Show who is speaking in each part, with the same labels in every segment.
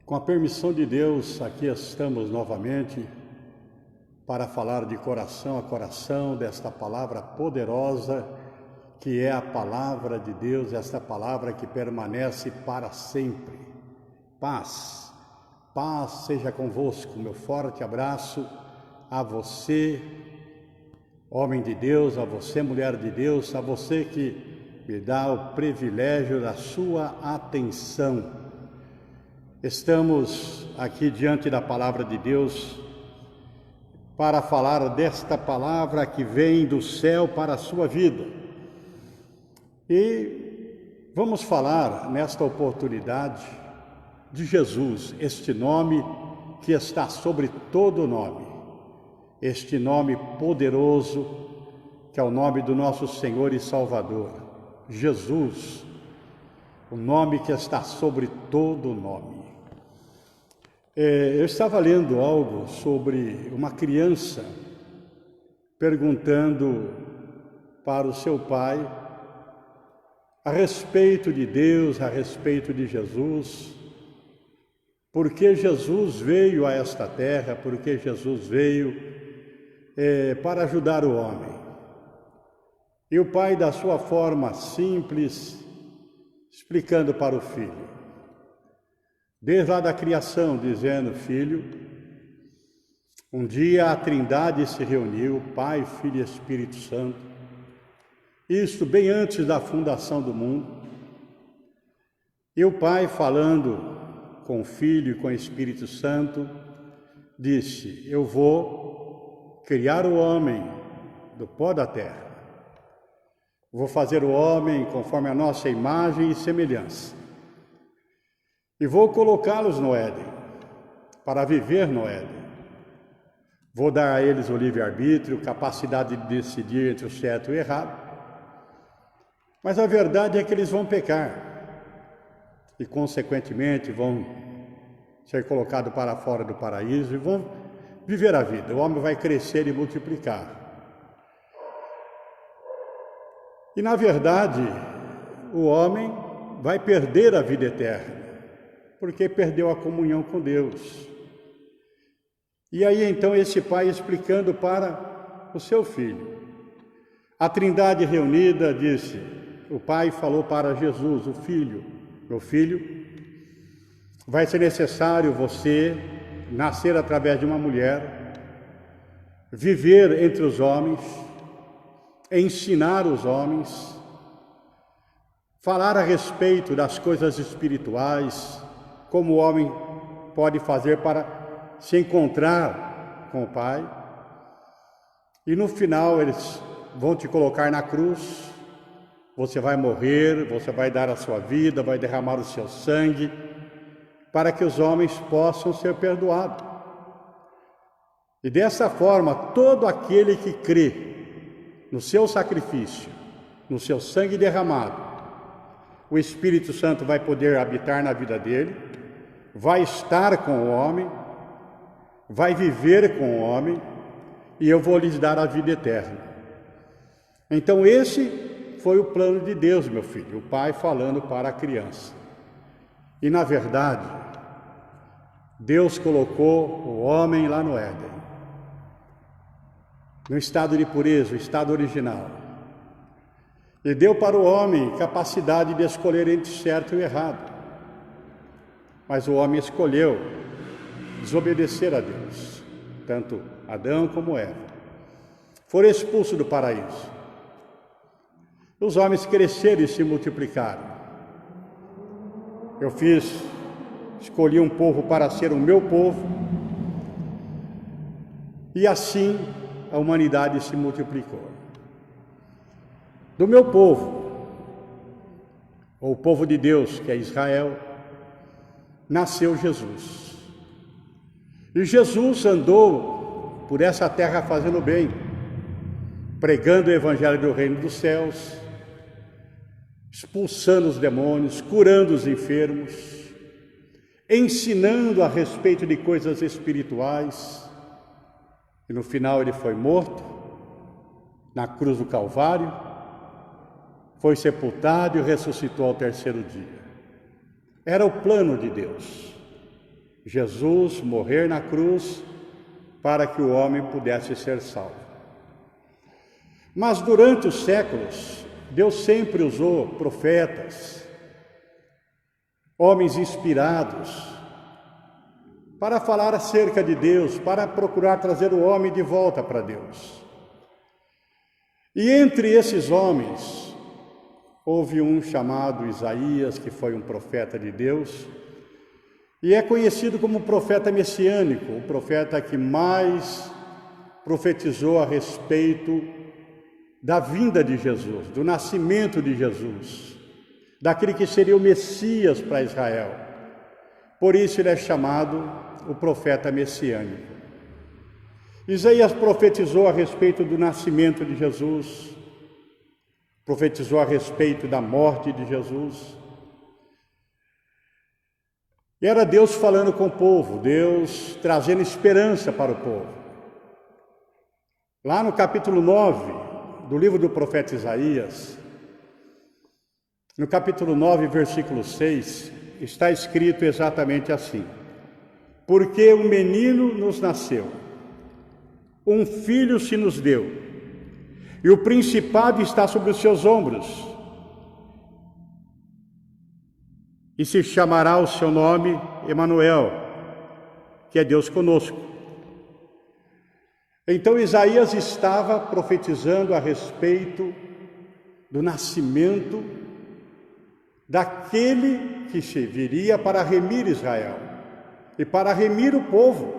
Speaker 1: Com a permissão de Deus, aqui estamos novamente para falar de coração a coração desta palavra poderosa que é a palavra de Deus, esta palavra que permanece para sempre. Paz, paz seja convosco. Meu forte abraço a você, homem de Deus, a você, mulher de Deus, a você que me dá o privilégio da sua atenção. Estamos aqui diante da palavra de Deus para falar desta palavra que vem do céu para a sua vida. E vamos falar nesta oportunidade de Jesus, este nome que está sobre todo nome, este nome poderoso que é o nome do nosso Senhor e Salvador, Jesus, o nome que está sobre todo nome. Eu estava lendo algo sobre uma criança perguntando para o seu pai a respeito de Deus, a respeito de Jesus, por que Jesus veio a esta terra, por que Jesus veio para ajudar o homem. E o pai, da sua forma simples, explicando para o filho, desde lá da criação, dizendo: filho, um dia a Trindade se reuniu, Pai, Filho e Espírito Santo, isto bem antes da fundação do mundo, e o Pai, falando com o Filho e com o Espírito Santo, disse: eu vou criar o homem do pó da terra, vou fazer o homem conforme a nossa imagem e semelhança, e vou colocá-los no Éden, para viver no Éden. Vou dar a eles o livre-arbítrio, capacidade de decidir entre o certo e o errado. Mas a verdade é que eles vão pecar e, consequentemente, vão ser colocados para fora do paraíso e vão viver a vida. O homem vai crescer e multiplicar. E, na verdade, o homem vai perder a vida eterna, porque perdeu a comunhão com Deus. E aí então esse pai explicando para o seu filho. A Trindade reunida disse, o pai falou para Jesus, o filho: meu filho, vai ser necessário você nascer através de uma mulher, viver entre os homens, ensinar os homens, falar a respeito das coisas espirituais, como o homem pode fazer para se encontrar com o Pai. E no final eles vão te colocar na cruz, você vai morrer, você vai dar a sua vida, vai derramar o seu sangue, para que os homens possam ser perdoados. E dessa forma, todo aquele que crê no seu sacrifício, no seu sangue derramado, o Espírito Santo vai poder habitar na vida dele, vai estar com o homem, vai viver com o homem, e eu vou lhes dar a vida eterna. Então esse foi o plano de Deus, meu filho, o pai falando para a criança. E na verdade, Deus colocou o homem lá no Éden, no estado de pureza, o estado original, e deu para o homem capacidade de escolher entre certo e errado. Mas o homem escolheu desobedecer a Deus, tanto Adão como Eva. Foram expulsos do paraíso. Os homens cresceram e se multiplicaram. Eu escolhi um povo para ser o meu povo, e assim a humanidade se multiplicou. Do meu povo, ou o povo de Deus, que é Israel, nasceu Jesus. E Jesus andou por essa terra fazendo bem, pregando o evangelho do reino dos céus, expulsando os demônios, curando os enfermos, ensinando a respeito de coisas espirituais. E no final ele foi morto na cruz do Calvário, foi sepultado e ressuscitou ao terceiro dia. Era o plano de Deus. Jesus morrer na cruz para que o homem pudesse ser salvo. Mas durante os séculos, Deus sempre usou profetas, homens inspirados, para falar acerca de Deus, para procurar trazer o homem de volta para Deus. E entre esses homens, houve um chamado Isaías, que foi um profeta de Deus, e é conhecido como profeta messiânico, o profeta que mais profetizou a respeito da vinda de Jesus, do nascimento de Jesus, daquele que seria o Messias para Israel. Por isso ele é chamado o profeta messiânico. Isaías profetizou a respeito do nascimento de Jesus, profetizou a respeito da morte de Jesus. E era Deus falando com o povo, Deus trazendo esperança para o povo. Lá no capítulo 9 do livro do profeta Isaías, no capítulo 9, versículo 6, está escrito exatamente assim: porque um menino nos nasceu, um filho se nos deu, e o principado está sobre os seus ombros, e se chamará o seu nome Emanuel, que é Deus conosco. Então Isaías estava profetizando a respeito do nascimento daquele que se viria para remir Israel e para remir o povo.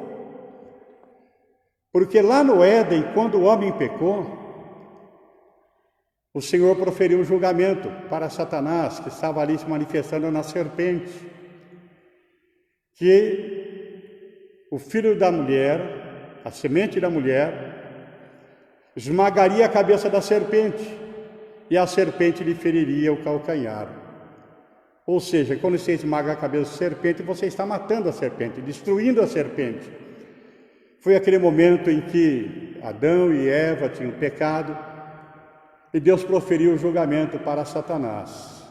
Speaker 1: Porque lá no Éden, quando o homem pecou, o Senhor proferiu um julgamento para Satanás, que estava ali se manifestando na serpente, que o filho da mulher, a semente da mulher, esmagaria a cabeça da serpente, e a serpente lhe feriria o calcanhar. Ou seja, quando você esmaga a cabeça da serpente, você está matando a serpente, destruindo a serpente. Foi aquele momento em que Adão e Eva tinham pecado, e Deus proferiu o julgamento para Satanás.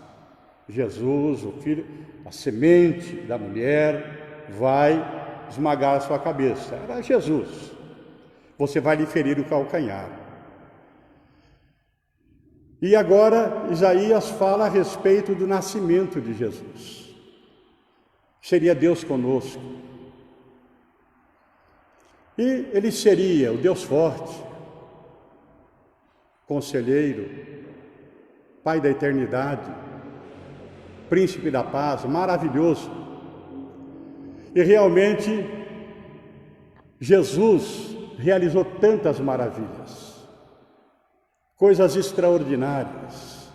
Speaker 1: Jesus, o filho, a semente da mulher, vai esmagar a sua cabeça. Era Jesus. Você vai lhe ferir o calcanhar. E agora Isaías fala a respeito do nascimento de Jesus. Seria Deus conosco. E ele seria o Deus forte, conselheiro, Pai da eternidade, príncipe da paz, maravilhoso. E realmente, Jesus realizou tantas maravilhas, coisas extraordinárias.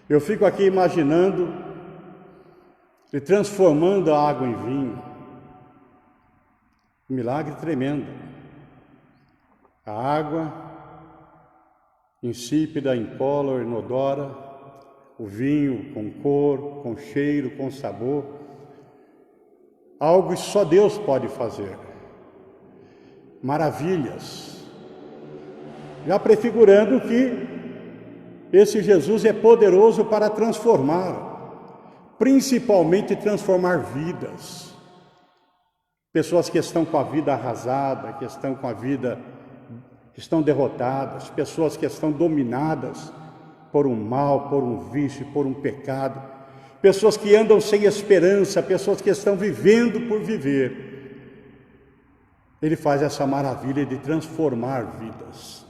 Speaker 1: Eu fico aqui imaginando ele transformando a água em vinho. Um milagre tremendo. A água insípida, incólor, inodora, o vinho com cor, com cheiro, com sabor. Algo que só Deus pode fazer. Maravilhas. Já prefigurando que esse Jesus é poderoso para transformar, principalmente transformar vidas. Pessoas que estão com a vida arrasada, que estão com a vida, que estão derrotadas, pessoas que estão dominadas por um mal, por um vício, por um pecado. Pessoas que andam sem esperança, pessoas que estão vivendo por viver. Ele faz essa maravilha de transformar vidas.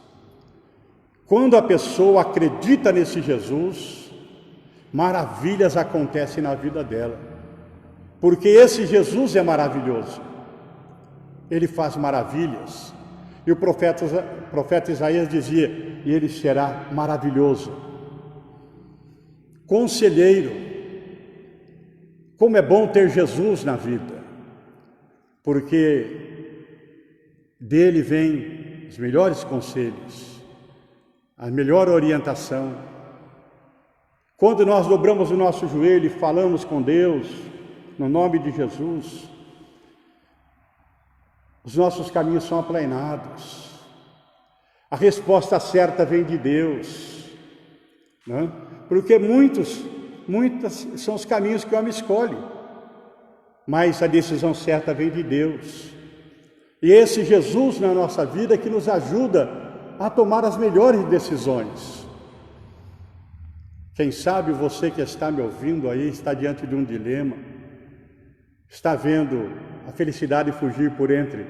Speaker 1: Quando a pessoa acredita nesse Jesus, maravilhas acontecem na vida dela. Porque esse Jesus é maravilhoso. Ele faz maravilhas. E o profeta Isaías dizia: e ele será maravilhoso. Conselheiro. Como é bom ter Jesus na vida, porque dele vem os melhores conselhos, a melhor orientação. Quando nós dobramos o nosso joelho e falamos com Deus, no nome de Jesus, os nossos caminhos são aplainados. A resposta certa vem de Deus, porque muitos são os caminhos que o homem escolhe, mas a decisão certa vem de Deus. E esse Jesus na nossa vida que nos ajuda a tomar as melhores decisões. Quem sabe você que está me ouvindo aí, está diante de um dilema, está vendo a felicidade fugir por entre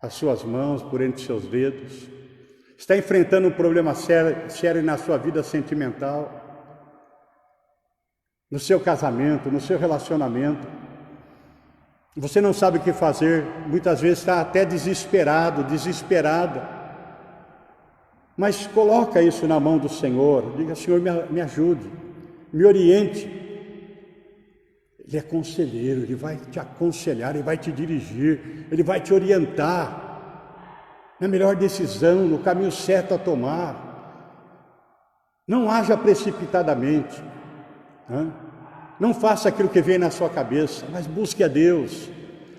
Speaker 1: as suas mãos, por entre seus dedos, está enfrentando um problema sério na sua vida sentimental, no seu casamento, no seu relacionamento. Você não sabe o que fazer, muitas vezes está até desesperado, desesperada. Mas coloca isso na mão do Senhor, diga: Senhor, me ajude, me oriente. Ele é conselheiro, Ele vai te aconselhar, Ele vai te dirigir, Ele vai te orientar na melhor decisão, no caminho certo a tomar. Não haja precipitadamente, não faça aquilo que vem na sua cabeça, mas busque a Deus,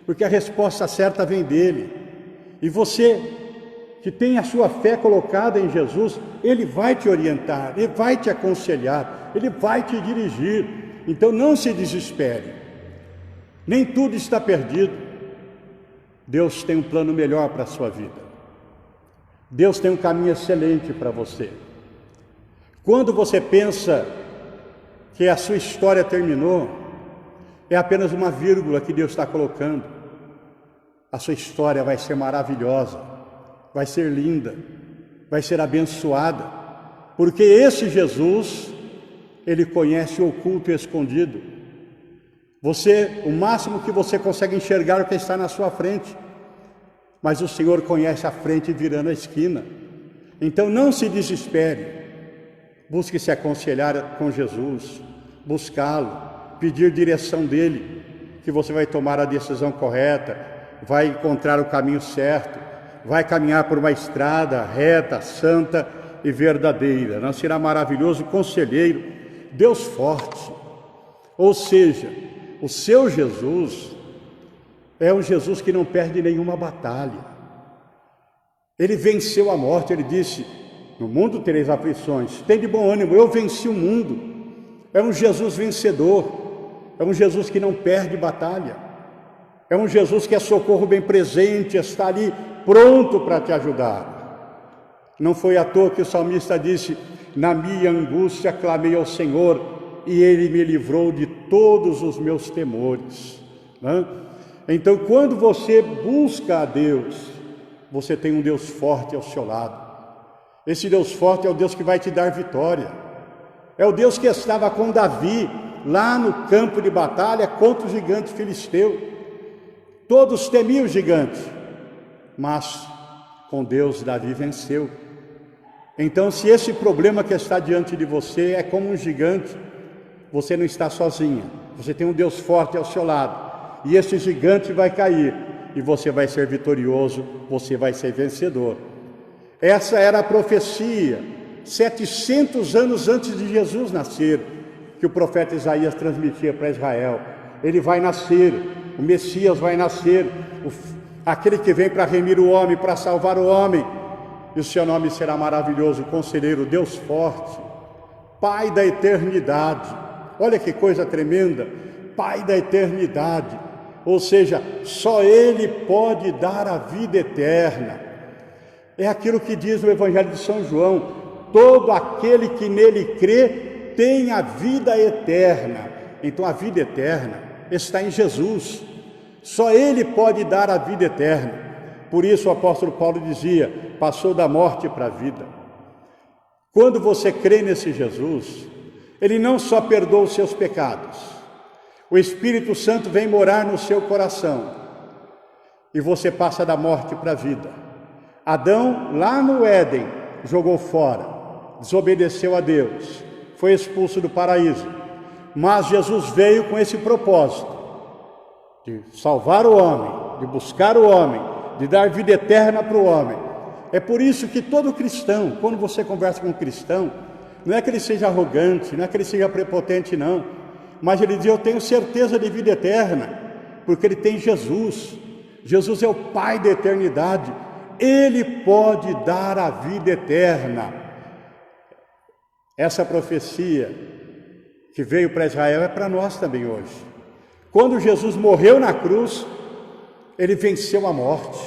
Speaker 1: porque a resposta certa vem dEle. E você que tem a sua fé colocada em Jesus, Ele vai te orientar, Ele vai te aconselhar, Ele vai te dirigir. Então não se desespere, nem tudo está perdido. Deus tem um plano melhor para a sua vida. Deus tem um caminho excelente para você. Quando você pensa que a sua história terminou, é apenas uma vírgula que Deus está colocando. A sua história vai ser maravilhosa, vai ser linda, vai ser abençoada, porque esse Jesus, Ele conhece o oculto e o escondido. O máximo que você consegue enxergar é o que está na sua frente, mas o Senhor conhece a frente virando a esquina. Então não se desespere, busque se aconselhar com Jesus, buscá-lo, pedir direção dEle, que você vai tomar a decisão correta, vai encontrar o caminho certo, vai caminhar por uma estrada reta, santa e verdadeira. Não será maravilhoso conselheiro, Deus forte. Ou seja, o seu Jesus é um Jesus que não perde nenhuma batalha. Ele venceu a morte, Ele disse: no mundo tereis aflições, tem de bom ânimo, eu venci o mundo. É um Jesus vencedor, é um Jesus que não perde batalha, é um Jesus que é socorro bem presente, está ali pronto para te ajudar. Não foi à toa que o salmista disse: na minha angústia clamei ao Senhor e Ele me livrou de todos os meus temores. Então, quando você busca a Deus, você tem um Deus forte ao seu lado. Esse Deus forte é o Deus que vai te dar vitória. É o Deus que estava com Davi lá no campo de batalha contra o gigante filisteu. Todos temiam o gigante, mas com Deus Davi venceu. Então, se esse problema que está diante de você é como um gigante, você não está sozinha. Você tem um Deus forte ao seu lado. E esse gigante vai cair e você vai ser vitorioso, você vai ser vencedor. Essa era a profecia 700 anos antes de Jesus nascer, que o profeta Isaías transmitia para Israel. Ele vai nascer, o Messias vai nascer, aquele que vem para remir o homem, para salvar o homem. E o seu nome será maravilhoso, Conselheiro, Deus forte, Pai da eternidade. Olha que coisa tremenda, Pai da eternidade. Ou seja, só Ele pode dar a vida eterna. É aquilo que diz o Evangelho de São João: todo aquele que nele crê tem a vida eterna. Então a vida eterna está em Jesus. Só Ele pode dar a vida eterna. Por isso o apóstolo Paulo dizia: passou da morte para a vida. Quando você crê nesse Jesus, Ele não só perdoa os seus pecados, o Espírito Santo vem morar no seu coração e você passa da morte para a vida. Adão, lá no Éden, jogou fora, desobedeceu a Deus, foi expulso do paraíso. Mas Jesus veio com esse propósito de salvar o homem, de buscar o homem, de dar vida eterna para o homem. É por isso que todo cristão, quando você conversa com um cristão, não é que ele seja arrogante, não é que ele seja prepotente, não, mas ele diz: eu tenho certeza de vida eterna, porque ele tem Jesus. Jesus é o Pai da eternidade, Ele pode dar a vida eterna. Essa profecia que veio para Israel é para nós também hoje. Quando Jesus morreu na cruz, ele venceu a morte.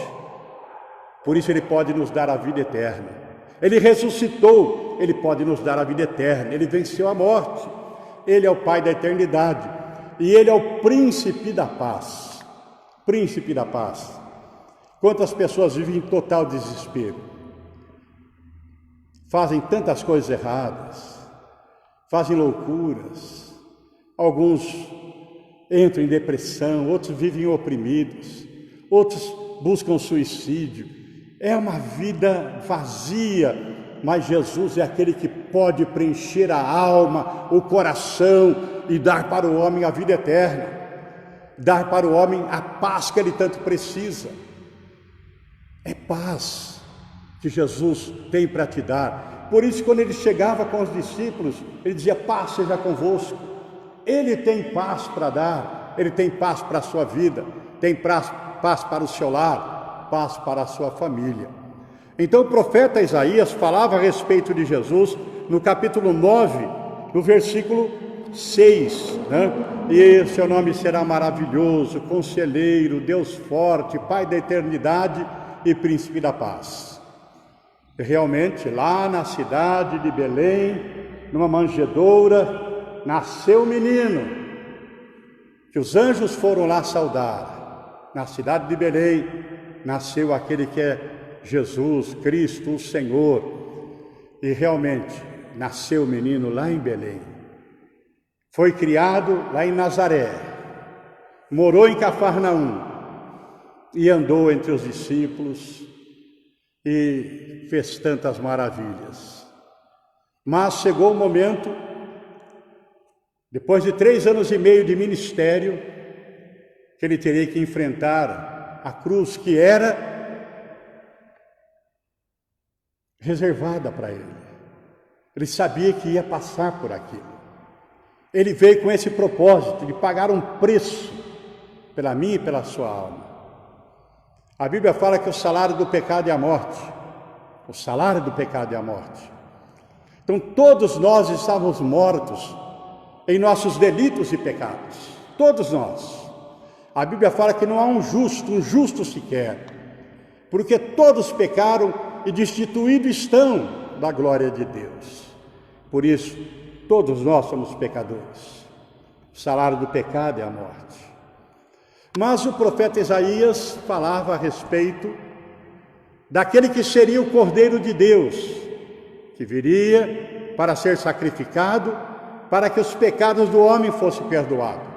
Speaker 1: Por isso ele pode nos dar a vida eterna. Ele ressuscitou, ele pode nos dar a vida eterna. Ele venceu a morte. Ele é o Pai da eternidade. E ele é o príncipe da paz. Príncipe da paz. Quantas pessoas vivem em total desespero? Fazem tantas coisas erradas, fazem loucuras. Alguns entram em depressão, outros vivem oprimidos, outros buscam suicídio. É uma vida vazia, mas Jesus é aquele que pode preencher a alma, o coração e dar para o homem a vida eterna, dar para o homem a paz que ele tanto precisa. É paz que Jesus tem para te dar. Por isso, quando ele chegava com os discípulos, ele dizia: paz seja convosco. Ele tem paz para dar, ele tem paz para a sua vida, tem paz para o seu lar, paz para a sua família. Então o profeta Isaías falava a respeito de Jesus no capítulo 9, no versículo 6, né? E seu nome será maravilhoso, conselheiro, Deus forte, Pai da eternidade e príncipe da paz. E realmente, lá na cidade de Belém, numa manjedoura, nasceu um menino, que os anjos foram lá saudar. Na cidade de Belém, nasceu aquele que é Jesus, Cristo, o Senhor. E realmente, nasceu o menino lá em Belém. Foi criado lá em Nazaré, morou em Cafarnaum e andou entre os discípulos e fez tantas maravilhas. Mas chegou o momento, depois de 3 anos e meio de ministério, que ele teria que enfrentar a cruz que era reservada para ele. Ele sabia que ia passar por aquilo. Ele veio com esse propósito de pagar um preço pela minha e pela sua alma. A Bíblia fala que o salário do pecado é a morte. O salário do pecado é a morte. Então todos nós estávamos mortos em nossos delitos e pecados. Todos nós. A Bíblia fala que não há um justo sequer. Porque todos pecaram e destituídos estão da glória de Deus. Por isso, todos nós somos pecadores. O salário do pecado é a morte. Mas o profeta Isaías falava a respeito daquele que seria o Cordeiro de Deus, que viria para ser sacrificado, para que os pecados do homem fossem perdoados.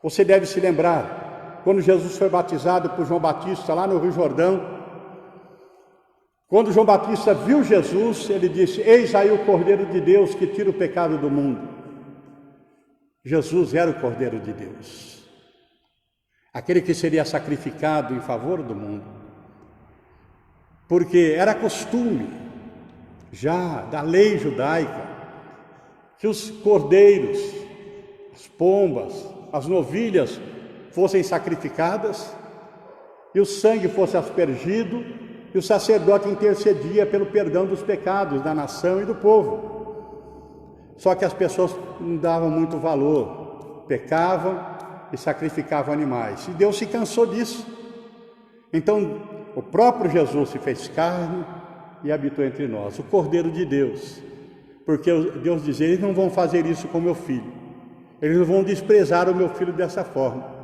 Speaker 1: Você deve se lembrar, quando Jesus foi batizado por João Batista lá no Rio Jordão, quando João Batista viu Jesus, ele disse: eis aí o Cordeiro de Deus que tira o pecado do mundo. Jesus era o Cordeiro de Deus, aquele que seria sacrificado em favor do mundo, porque era costume já da lei judaica que os cordeiros, as pombas, as novilhas fossem sacrificadas e o sangue fosse aspergido e o sacerdote intercedia pelo perdão dos pecados da nação e do povo. Só que as pessoas não davam muito valor, pecavam e sacrificavam animais. E Deus se cansou disso. Então, o próprio Jesus se fez carne e habitou entre nós, o Cordeiro de Deus. Porque Deus dizia: eles não vão fazer isso com meu filho. Eles não vão desprezar o meu filho dessa forma.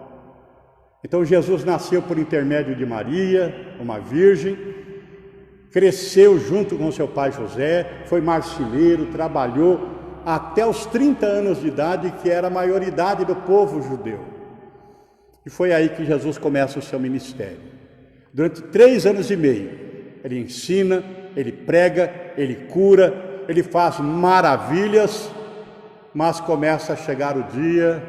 Speaker 1: Então, Jesus nasceu por intermédio de Maria, uma virgem, cresceu junto com seu pai José, foi marceneiro, trabalhou até os 30 anos de idade, que era a maioridade do povo judeu. E foi aí que Jesus começa o seu ministério. Durante 3 anos e meio, ele ensina, ele prega, ele cura, ele faz maravilhas, mas começa a chegar o dia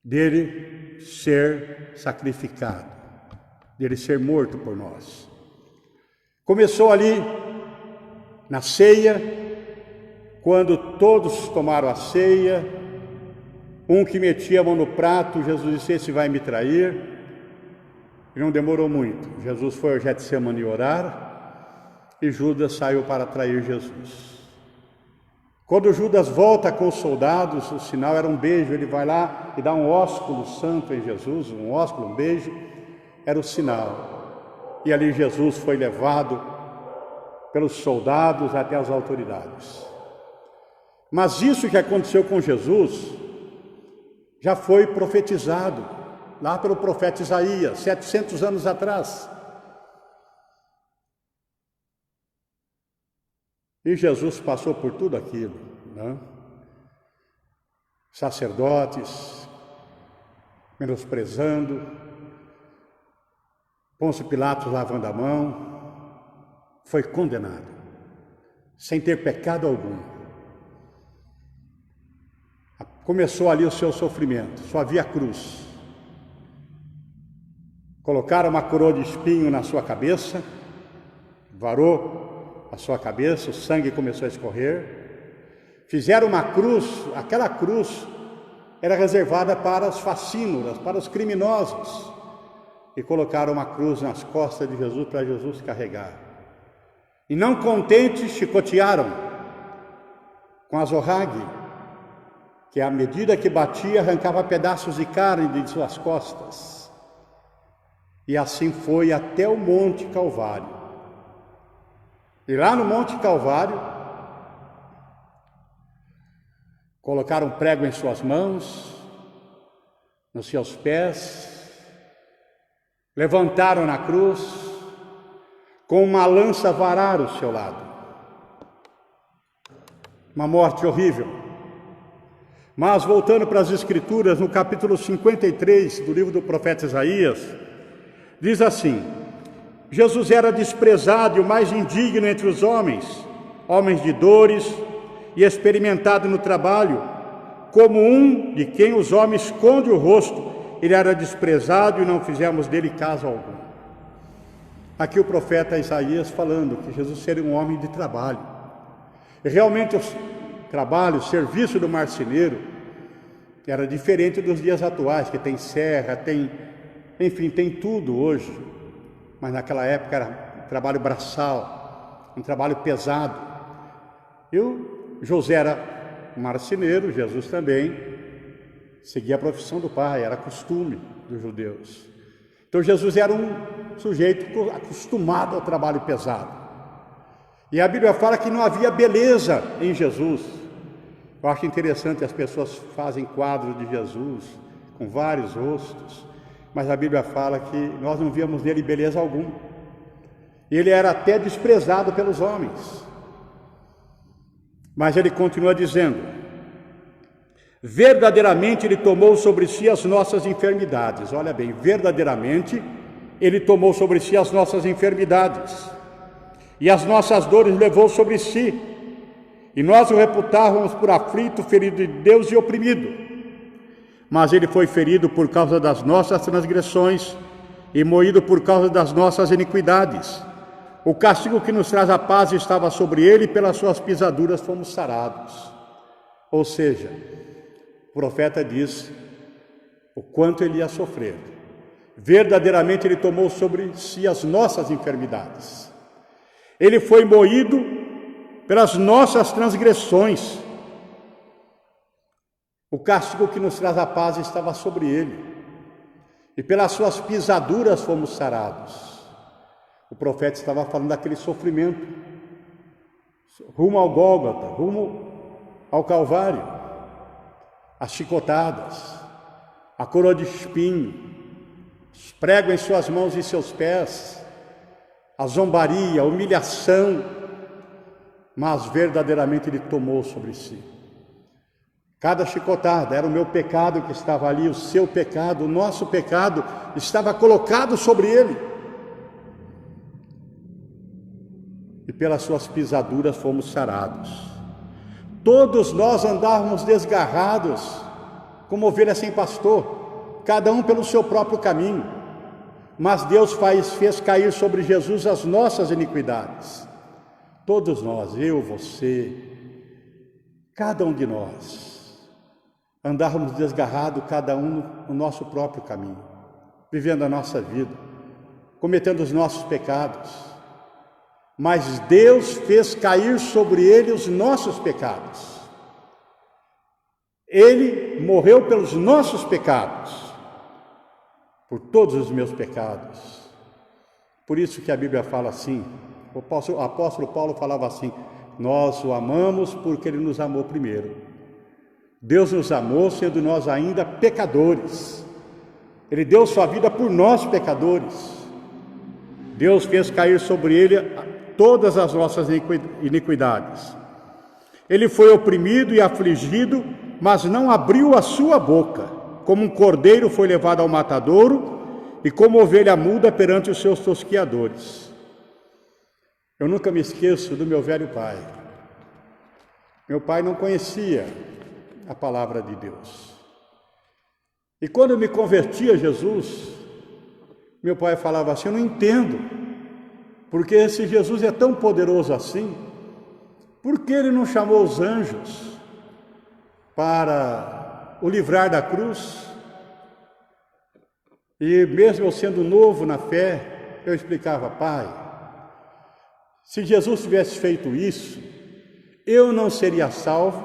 Speaker 1: dele ser sacrificado, dele ser morto por nós. Começou ali na ceia, quando todos tomaram a ceia, um que metia a mão no prato, Jesus disse: esse vai me trair. E não demorou muito, Jesus foi ao Getsemane orar e Judas saiu para trair Jesus. Quando Judas volta com os soldados, o sinal era um beijo. Ele vai lá e dá um ósculo santo em Jesus, um ósculo, um beijo, era o sinal. E ali Jesus foi levado pelos soldados até as autoridades. Mas isso que aconteceu com Jesus já foi profetizado lá pelo profeta Isaías, 700 anos atrás. E Jesus passou por tudo aquilo, né? Sacerdotes menosprezando, Pôncio Pilatos lavando a mão, foi condenado, sem ter pecado algum. Começou ali o seu sofrimento, só havia cruz. Colocaram uma coroa de espinho na sua cabeça, varou a sua cabeça, o sangue começou a escorrer. Fizeram uma cruz, aquela cruz era reservada para os facínoras, para os criminosos. E colocaram uma cruz nas costas de Jesus para Jesus carregar. E não contentes, chicotearam com azorrague, que à medida que batia, arrancava pedaços de carne de suas costas. E assim foi até o Monte Calvário. E lá no Monte Calvário, colocaram prego em suas mãos, nos seus pés, levantaram na cruz, com uma lança vararam o seu lado. Uma morte horrível. Mas voltando para as Escrituras, no capítulo 53 do livro do profeta Isaías, diz assim: Jesus era desprezado e o mais indigno entre os homens, homens de dores e experimentado no trabalho, como um de quem os homens escondem o rosto. Ele era desprezado e não fizemos dele caso algum. Aqui o profeta Isaías falando que Jesus seria um homem de trabalho. E realmente o trabalho, o serviço do marceneiro era diferente dos dias atuais, que tem serra, tem tudo hoje. Mas naquela época era um trabalho braçal, um trabalho pesado. E o José era marceneiro, Jesus também seguia a profissão do pai, era costume dos judeus. Então Jesus era um sujeito acostumado ao trabalho pesado. E a Bíblia fala que não havia beleza em Jesus. Eu acho interessante, as pessoas fazem quadros de Jesus com vários rostos, mas a Bíblia fala que nós não víamos nele beleza alguma. Ele era até desprezado pelos homens. Mas ele continua dizendo: verdadeiramente ele tomou sobre si as nossas enfermidades. Olha bem, verdadeiramente ele tomou sobre si as nossas enfermidades, e as nossas dores levou sobre si, e nós o reputávamos por aflito, ferido de Deus e oprimido. Mas ele foi ferido por causa das nossas transgressões e moído por causa das nossas iniquidades. O castigo que nos traz a paz estava sobre ele, e pelas suas pisaduras fomos sarados. Ou seja, o profeta diz o quanto ele ia sofrer. Verdadeiramente ele tomou sobre si as nossas enfermidades. Ele foi moído pelas nossas transgressões. O castigo que nos traz a paz estava sobre ele, e pelas suas pisaduras fomos sarados. O profeta estava falando daquele sofrimento, rumo ao Gólgota, rumo ao Calvário, as chicotadas, a coroa de espinho, os pregos em suas mãos e seus pés, a zombaria, a humilhação, mas verdadeiramente ele tomou sobre si. Cada chicotada era o meu pecado que estava ali, o seu pecado, o nosso pecado estava colocado sobre ele. E pelas suas pisaduras fomos sarados. Todos nós andávamos desgarrados, como ovelhas sem pastor, cada um pelo seu próprio caminho. Mas Deus fez cair sobre Jesus as nossas iniquidades. Todos nós, eu, você, cada um de nós, andávamos desgarrados, cada um no nosso próprio caminho, vivendo a nossa vida, cometendo os nossos pecados. Mas Deus fez cair sobre ele os nossos pecados. Ele morreu pelos nossos pecados, por todos os meus pecados. Por isso que a Bíblia fala assim, o apóstolo Paulo falava assim: nós o amamos porque ele nos amou primeiro. Deus nos amou sendo nós ainda pecadores. Ele deu sua vida por nós, pecadores. Deus fez cair sobre ele todas as nossas iniquidades. Ele foi oprimido e afligido, mas não abriu a sua boca. Como um cordeiro foi levado ao matadouro, e como ovelha muda perante os seus tosquiadores. Eu nunca me esqueço do meu velho pai. Meu pai não conhecia a palavra de Deus. E quando eu me converti a Jesus, meu pai falava assim: eu não entendo, porque esse Jesus é tão poderoso assim, por que ele não chamou os anjos para o livrar da cruz? E mesmo eu sendo novo na fé, eu explicava: pai, se Jesus tivesse feito isso, eu não seria salvo,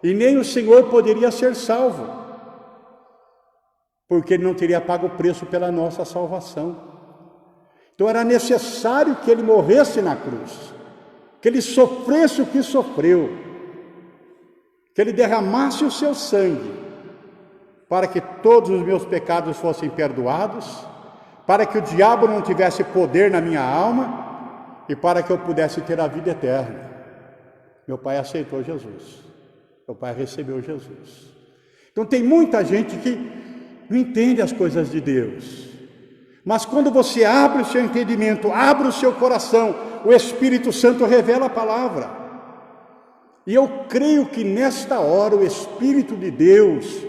Speaker 1: e nem o Senhor poderia ser salvo, porque ele não teria pago o preço pela nossa salvação. Então era necessário que ele morresse na cruz, que ele sofresse o que sofreu, que ele derramasse o seu sangue, para que todos os meus pecados fossem perdoados, para que o diabo não tivesse poder na minha alma e para que eu pudesse ter a vida eterna. Meu pai aceitou Jesus, meu pai recebeu Jesus. Então tem muita gente que não entende as coisas de Deus, mas quando você abre o seu entendimento, abre o seu coração, o Espírito Santo revela a palavra. E eu creio que nesta hora o Espírito de Deus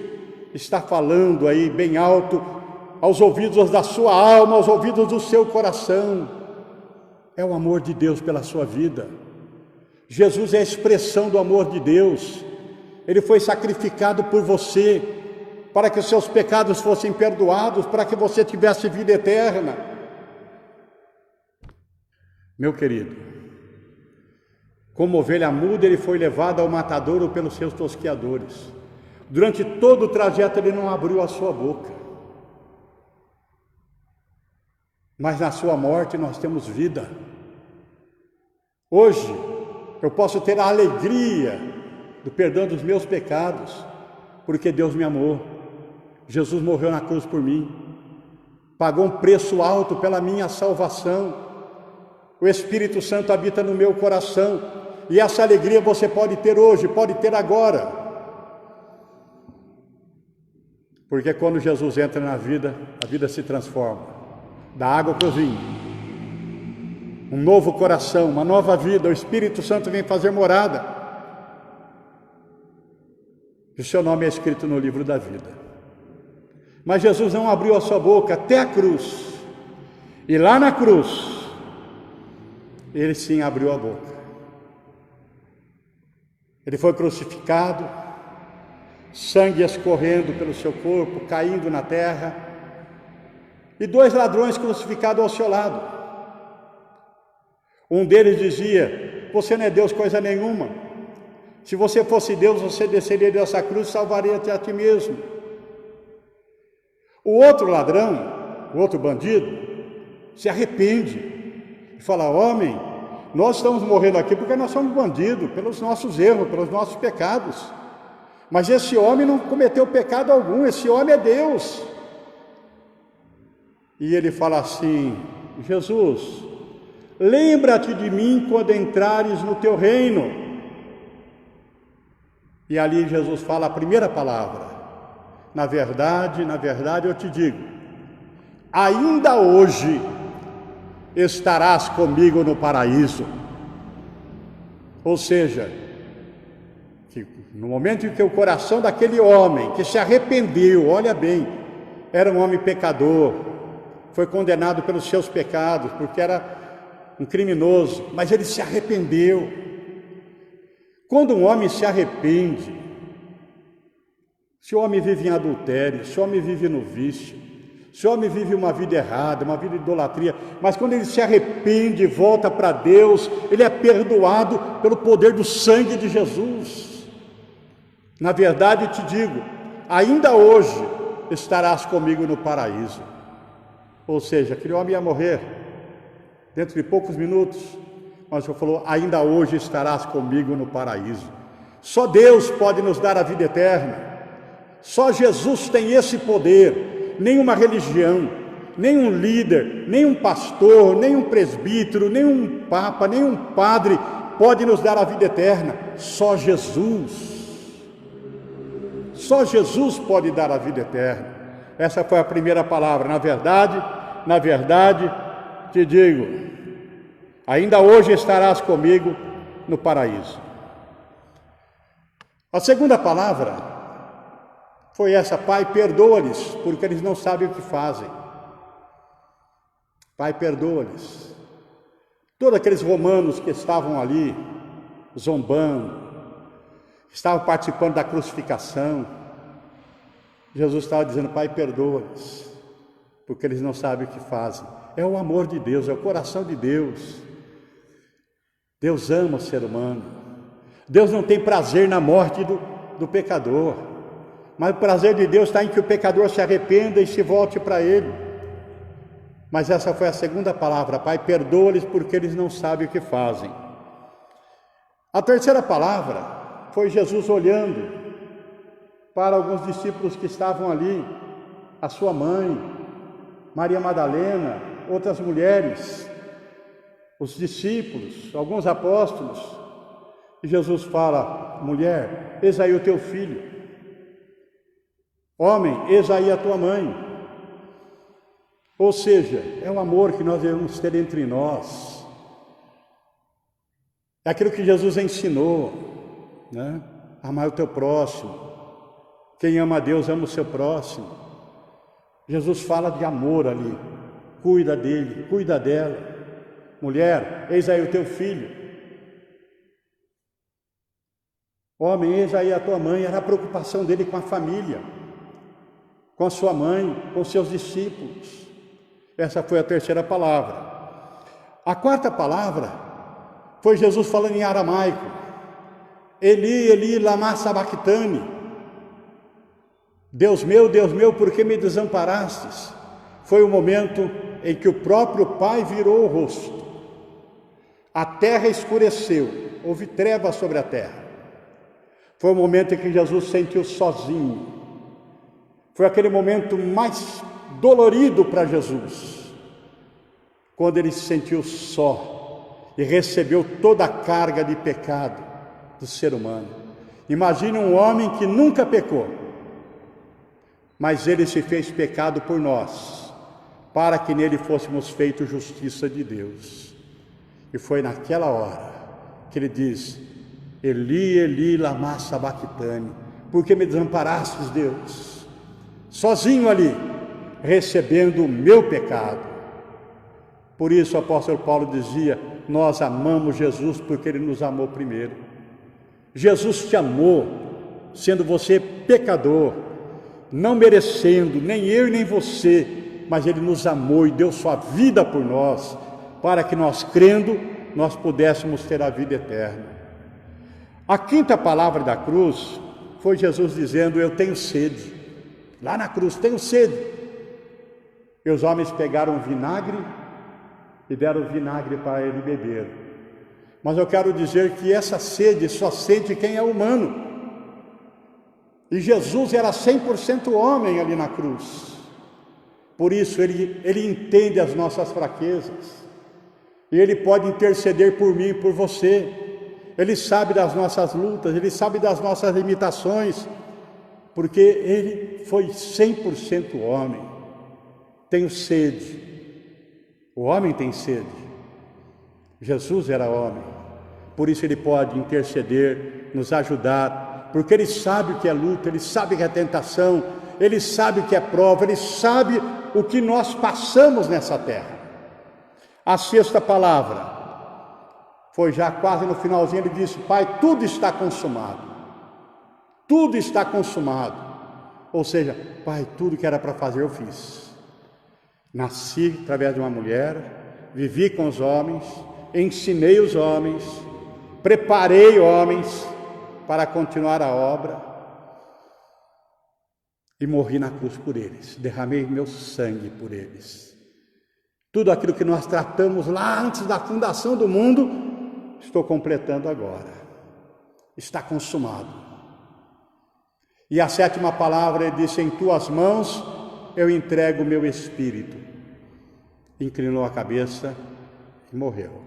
Speaker 1: está falando aí bem alto aos ouvidos da sua alma, aos ouvidos do seu coração. É o amor de Deus pela sua vida. Jesus é a expressão do amor de Deus. Ele foi sacrificado por você, para que os seus pecados fossem perdoados, para que você tivesse vida eterna. Meu querido, como ovelha muda, ele foi levado ao matadouro pelos seus tosquiadores. Durante todo o trajeto ele não abriu a sua boca, mas na sua morte nós temos vida. Hoje eu posso ter a alegria do perdão dos meus pecados, porque Deus me amou. Jesus morreu na cruz por mim, pagou um preço alto pela minha salvação. O Espírito Santo habita no meu coração, e essa alegria você pode ter hoje, pode ter agora. Porque quando Jesus entra na vida, a vida se transforma, da água para o vinho. Um novo coração, uma nova vida, o Espírito Santo vem fazer morada. E o seu nome é escrito no livro da vida. Mas Jesus não abriu a sua boca até a cruz. E lá na cruz, ele sim abriu a boca. Ele foi crucificado, sangue escorrendo pelo seu corpo, caindo na terra, e 2 ladrões crucificados ao seu lado. Um deles dizia: você não é Deus coisa nenhuma. Se você fosse Deus, você desceria dessa cruz e salvaria até a ti mesmo. O outro ladrão, o outro bandido, se arrepende e fala: homem, nós estamos morrendo aqui porque nós somos bandidos, pelos nossos erros, pelos nossos pecados. Mas esse homem não cometeu pecado algum, esse homem é Deus. E ele fala assim: Jesus, lembra-te de mim quando entrares no teu reino. E ali Jesus fala a primeira palavra: na verdade eu te digo, ainda hoje estarás comigo no paraíso. Ou seja, que no momento em que o coração daquele homem que se arrependeu, olha bem, era um homem pecador, foi condenado pelos seus pecados, porque era um criminoso, mas ele se arrependeu. Quando um homem se arrepende, se o homem vive em adultério, se o homem vive no vício, se o homem vive uma vida errada, uma vida de idolatria, mas quando ele se arrepende e volta para Deus, ele é perdoado pelo poder do sangue de Jesus. Na verdade te digo, ainda hoje estarás comigo no paraíso. Ou seja, aquele homem ia morrer dentro de poucos minutos, mas o Senhor falou, ainda hoje estarás comigo no paraíso. Só Deus pode nos dar a vida eterna. Só Jesus tem esse poder. Nenhuma religião, nenhum líder, nenhum pastor, nenhum presbítero, nenhum papa, nenhum padre pode nos dar a vida eterna. Só Jesus. Só Jesus pode dar a vida eterna. Essa foi a primeira palavra. Na verdade, te digo, ainda hoje estarás comigo no paraíso. A segunda palavra foi essa: Pai, perdoa-lhes, porque eles não sabem o que fazem. Pai, perdoa-lhes. Todos aqueles romanos que estavam ali, zombando, estavam participando da crucificação, Jesus estava dizendo, Pai, perdoa-lhes, porque eles não sabem o que fazem. É o amor de Deus, é o coração de Deus. Deus ama o ser humano. Deus não tem prazer na morte do pecador, mas o prazer de Deus está em que o pecador se arrependa e se volte para Ele. Mas essa foi a segunda palavra: Pai, perdoa-lhes porque eles não sabem o que fazem. A terceira palavra foi Jesus olhando para alguns discípulos que estavam ali, a sua mãe, Maria Madalena, outras mulheres, os discípulos, alguns apóstolos. E Jesus fala, mulher, eis aí o teu filho. Homem, eis aí a tua mãe. Ou seja, é o amor que nós devemos ter entre nós. É aquilo que Jesus ensinou, né? Amar o teu próximo. Quem ama a Deus ama o seu próximo. Jesus fala de amor ali. Cuida dele, cuida dela. Mulher, eis aí o teu filho. Homem, eis aí a tua mãe. Era a preocupação dele com a família, com a sua mãe, com seus discípulos. Essa foi a terceira palavra. A quarta palavra foi Jesus falando em aramaico. Eli, Eli, lama sabachthani. Deus meu, por que me desamparastes? Foi o momento em que o próprio Pai virou o rosto. A terra escureceu, houve trevas sobre a terra. Foi o momento em que Jesus se sentiu sozinho. Foi aquele momento mais dolorido para Jesus, quando ele se sentiu só e recebeu toda a carga de pecado do ser humano. Imagine um homem que nunca pecou, mas ele se fez pecado por nós, para que nele fôssemos feitos justiça de Deus. E foi naquela hora que ele diz, Eli, Eli, lama sabachthani, por que me desamparastes, Deus? Sozinho ali, recebendo o meu pecado. Por isso o apóstolo Paulo dizia, nós amamos Jesus porque Ele nos amou primeiro. Jesus te amou, sendo você pecador, não merecendo, nem eu e nem você, mas Ele nos amou e deu sua vida por nós, para que nós crendo, nós pudéssemos ter a vida eterna. A quinta palavra da cruz foi Jesus dizendo, eu tenho sede. Lá na cruz, tenho sede. E os homens pegaram vinagre e deram vinagre para ele beber. Mas eu quero dizer que essa sede só sente quem é humano. E Jesus era 100% homem ali na cruz. Por isso ele entende as nossas fraquezas. E Ele pode interceder por mim e por você. Ele sabe das nossas lutas, Ele sabe das nossas limitações, porque Ele foi 100% homem. Tenho sede. O homem tem sede. Jesus era homem. Por isso Ele pode interceder, nos ajudar, porque Ele sabe o que é luta, Ele sabe o que é tentação, Ele sabe o que é prova, Ele sabe o que nós passamos nessa terra. A sexta palavra foi já quase no finalzinho, Ele disse, Pai, tudo está consumado. Tudo está consumado. Ou seja, Pai, tudo que era para fazer eu fiz. Nasci através de uma mulher, vivi com os homens, ensinei os homens, preparei homens para continuar a obra. e morri na cruz por eles, derramei meu sangue por eles. Tudo aquilo que nós tratamos lá antes da fundação do mundo, estou completando agora. Está consumado. E a 7ª palavra, ele disse: em tuas mãos eu entrego o meu espírito. Inclinou a cabeça e morreu.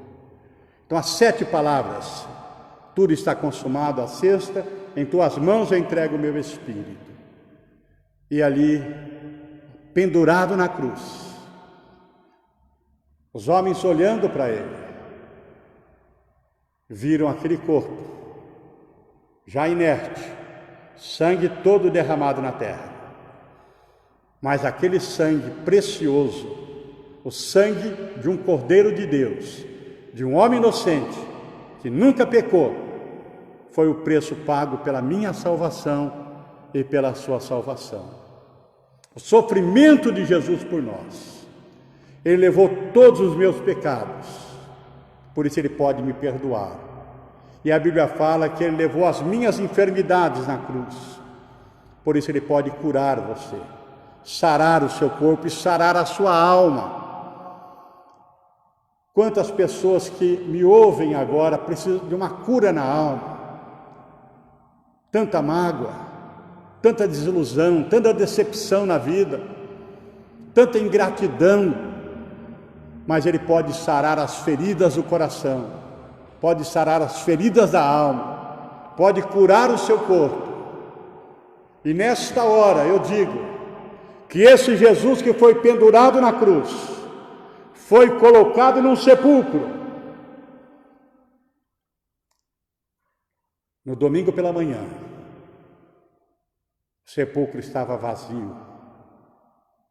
Speaker 1: Então, as 7 palavras, tudo está consumado. A 6ª, em tuas mãos eu entrego o meu espírito. E ali, pendurado na cruz, os homens olhando para ele, viram aquele corpo, já inerte, sangue todo derramado na terra. Mas aquele sangue precioso, o sangue de um Cordeiro de Deus, de um homem inocente, que nunca pecou, foi o preço pago pela minha salvação e pela sua salvação. O sofrimento de Jesus por nós. Ele levou todos os meus pecados, por isso ele pode me perdoar. E a Bíblia fala que ele levou as minhas enfermidades na cruz, por isso ele pode curar você, sarar o seu corpo e sarar a sua alma. Quantas pessoas que me ouvem agora precisam de uma cura na alma, tanta mágoa, tanta desilusão, tanta decepção na vida, tanta ingratidão. Mas ele pode sarar as feridas do coração, pode sarar as feridas da alma, pode curar o seu corpo. E nesta hora eu digo que esse Jesus que foi pendurado na cruz, foi colocado num sepulcro. No domingo pela manhã, o sepulcro estava vazio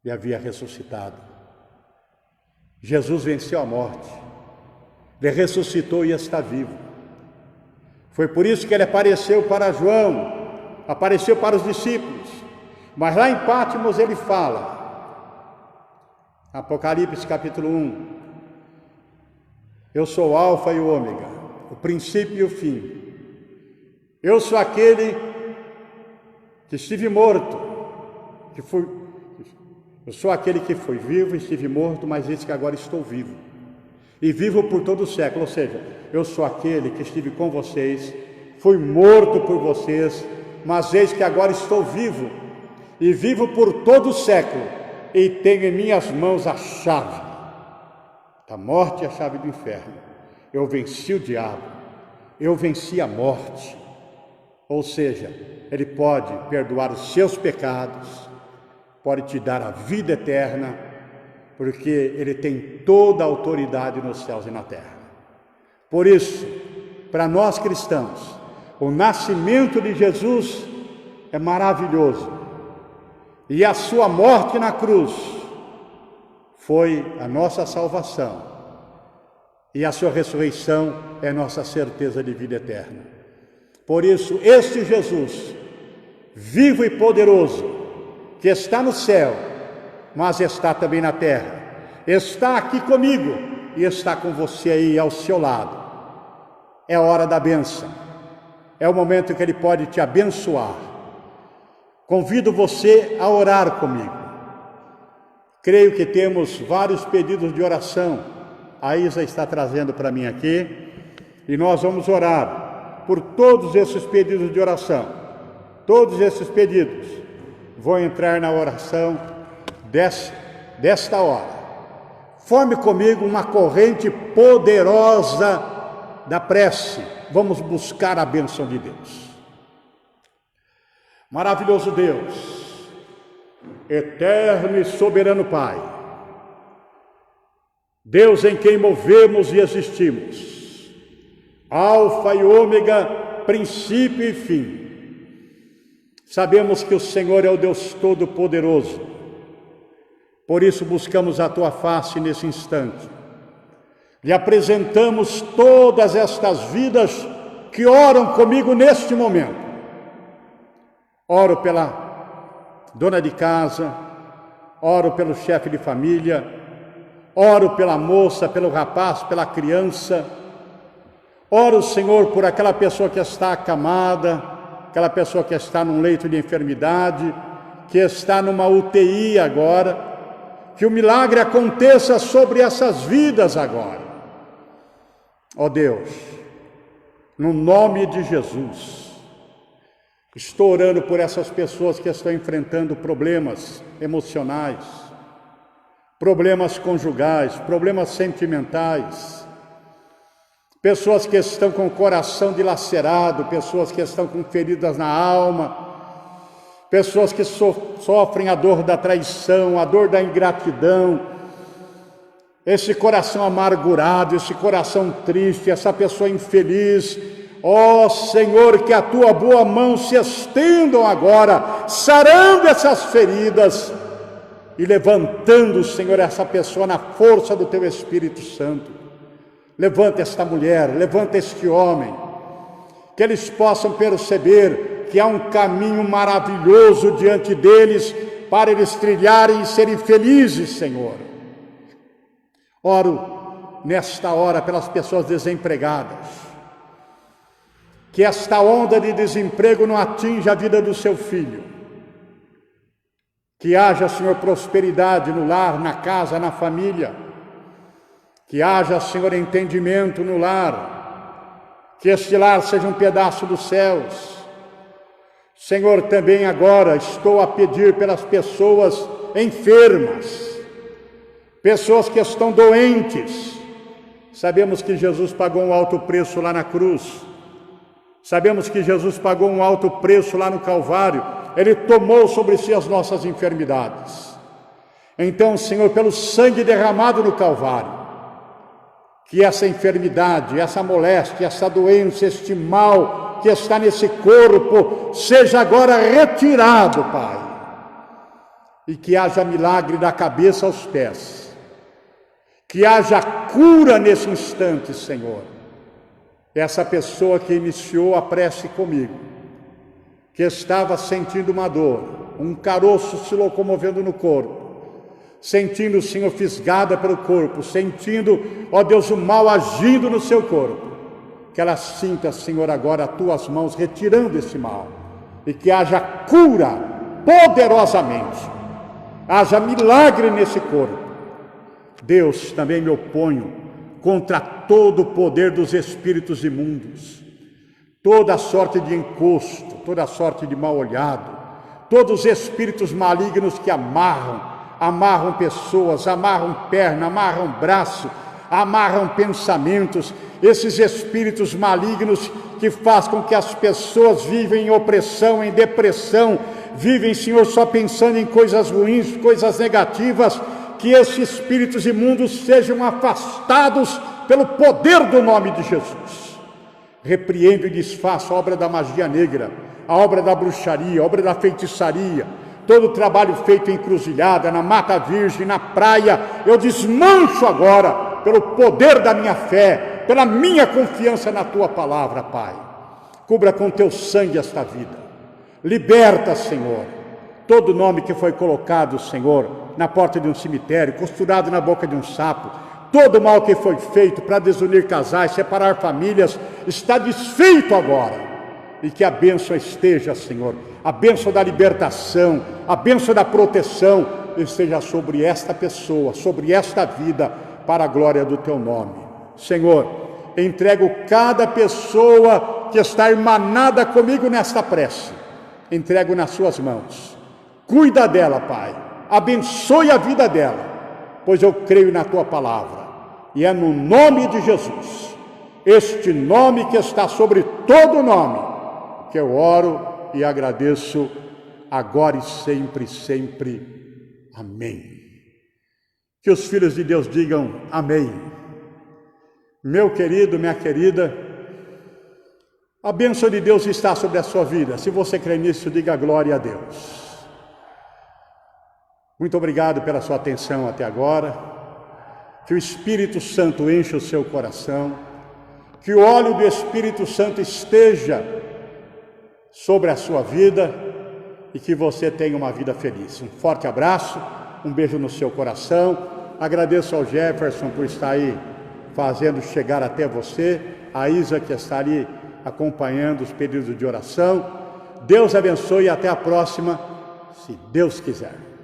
Speaker 1: e havia ressuscitado. Jesus venceu a morte, ele ressuscitou e está vivo. Foi por isso que ele apareceu para João, apareceu para os discípulos, mas lá em Pátimos ele fala, Apocalipse capítulo 1, eu sou o Alfa e o Ômega, o princípio e o fim. Eu sou aquele que estive morto, eu sou aquele que foi vivo, estive morto, mas eis que agora estou vivo. E vivo por todo o século, ou seja, eu sou aquele que estive com vocês, fui morto por vocês, mas eis que agora estou vivo, e vivo por todo o século, e tenho em minhas mãos a chave da morte e a chave do inferno. Eu venci o diabo, eu venci a morte, ou seja, ele pode perdoar os seus pecados, pode te dar a vida eterna, porque ele tem toda a autoridade nos céus e na terra. Por isso, para nós cristãos, o nascimento de Jesus é maravilhoso, e a sua morte na cruz foi a nossa salvação, e a sua ressurreição é nossa certeza de vida eterna. Por isso, este Jesus, vivo e poderoso, que está no céu, mas está também na terra, está aqui comigo e está com você aí ao seu lado. É a hora da bênção, é o momento que ele pode te abençoar. Convido você a orar comigo. Creio que temos vários pedidos de oração, a Isa está trazendo para mim aqui, e nós vamos orar por todos esses pedidos de oração. Todos esses pedidos vou entrar na oração desta hora. Forme comigo uma corrente poderosa da prece. Vamos buscar a bênção de Deus. Maravilhoso Deus, eterno e soberano Pai, Deus em quem movemos e existimos, Alfa e Ômega, princípio e fim. Sabemos que o Senhor é o Deus Todo-Poderoso, por isso buscamos a Tua face nesse instante. Lhe apresentamos todas estas vidas que oram comigo neste momento. Oro pela dona de casa, oro pelo chefe de família, oro pela moça, pelo rapaz, pela criança. Oro, Senhor, por aquela pessoa que está acamada, aquela pessoa que está num leito de enfermidade, que está numa UTI agora, que o milagre aconteça sobre essas vidas agora. Ó Deus, no nome de Jesus, estou orando por essas pessoas que estão enfrentando problemas emocionais, problemas conjugais, problemas sentimentais, pessoas que estão com o coração dilacerado, pessoas que estão com feridas na alma, pessoas que sofrem a dor da traição, a dor da ingratidão, esse coração amargurado, esse coração triste, essa pessoa infeliz. Ó Senhor, que a tua boa mão se estendam agora, sarando essas feridas e levantando, Senhor, essa pessoa na força do teu Espírito Santo. Levanta esta mulher, levanta este homem, que eles possam perceber que há um caminho maravilhoso diante deles para eles trilharem e serem felizes, Senhor. Oro nesta hora pelas pessoas desempregadas, que esta onda de desemprego não atinja a vida do seu filho, que haja, Senhor, prosperidade no lar, na casa, na família, que haja, Senhor, entendimento no lar, que este lar seja um pedaço dos céus. Senhor, também agora estou a pedir pelas pessoas enfermas, pessoas que estão doentes. Sabemos que Jesus pagou um alto preço lá na cruz, sabemos que Jesus pagou um alto preço lá no Calvário, Ele tomou sobre si as nossas enfermidades. Então, Senhor, pelo sangue derramado no Calvário, que essa enfermidade, essa moléstia, essa doença, este mal que está nesse corpo, seja agora retirado, Pai. E que haja milagre da cabeça aos pés. Que haja cura nesse instante, Senhor. Essa pessoa que iniciou a prece comigo, que estava sentindo uma dor, um caroço se locomovendo no corpo, sentindo, Senhor, fisgada pelo corpo, sentindo, ó Deus, o mal agindo no seu corpo, que ela sinta, Senhor, agora as tuas mãos retirando esse mal, e que haja cura poderosamente, haja milagre nesse corpo. Deus, também me oponho contra todo o poder dos espíritos imundos, toda a sorte de encosto, toda a sorte de mal-olhado, todos os espíritos malignos que amarram pessoas, amarram perna, amarram braço, amarram pensamentos, esses espíritos malignos que fazem com que as pessoas vivem em opressão, em depressão, vivem, Senhor, só pensando em coisas ruins, coisas negativas, que esses espíritos imundos sejam afastados pelo poder do nome de Jesus. Repreendo e desfaço a obra da magia negra, a obra da bruxaria, a obra da feitiçaria, todo o trabalho feito em encruzilhada, na mata virgem, na praia, eu desmancho agora, pelo poder da minha fé, pela minha confiança na tua palavra, Pai. Cubra com teu sangue esta vida. Liberta, Senhor, todo nome que foi colocado, Senhor, na porta de um cemitério, costurado na boca de um sapo, todo mal que foi feito para desunir casais, separar famílias, está desfeito agora. E que a bênção esteja, Senhor, a bênção da libertação, a bênção da proteção, esteja sobre esta pessoa, sobre esta vida, para a glória do teu nome. Senhor, entrego cada pessoa que está irmanada comigo nesta prece, entrego nas suas mãos. Cuida dela, Pai, abençoe a vida dela, pois eu creio na tua palavra, e é no nome de Jesus, este nome que está sobre todo nome, que eu oro e agradeço agora e sempre, sempre. Amém. Que os filhos de Deus digam amém. Meu querido, minha querida, a bênção de Deus está sobre a sua vida. Se você crê nisso, diga glória a Deus. Muito obrigado pela sua atenção até agora. Que o Espírito Santo enche o seu coração. Que o óleo do Espírito Santo esteja sobre a sua vida e que você tenha uma vida feliz. Um forte abraço, um beijo no seu coração. Agradeço ao Jefferson por estar aí fazendo chegar até você, a Isa que está ali acompanhando os pedidos de oração. Deus abençoe e até a próxima, se Deus quiser.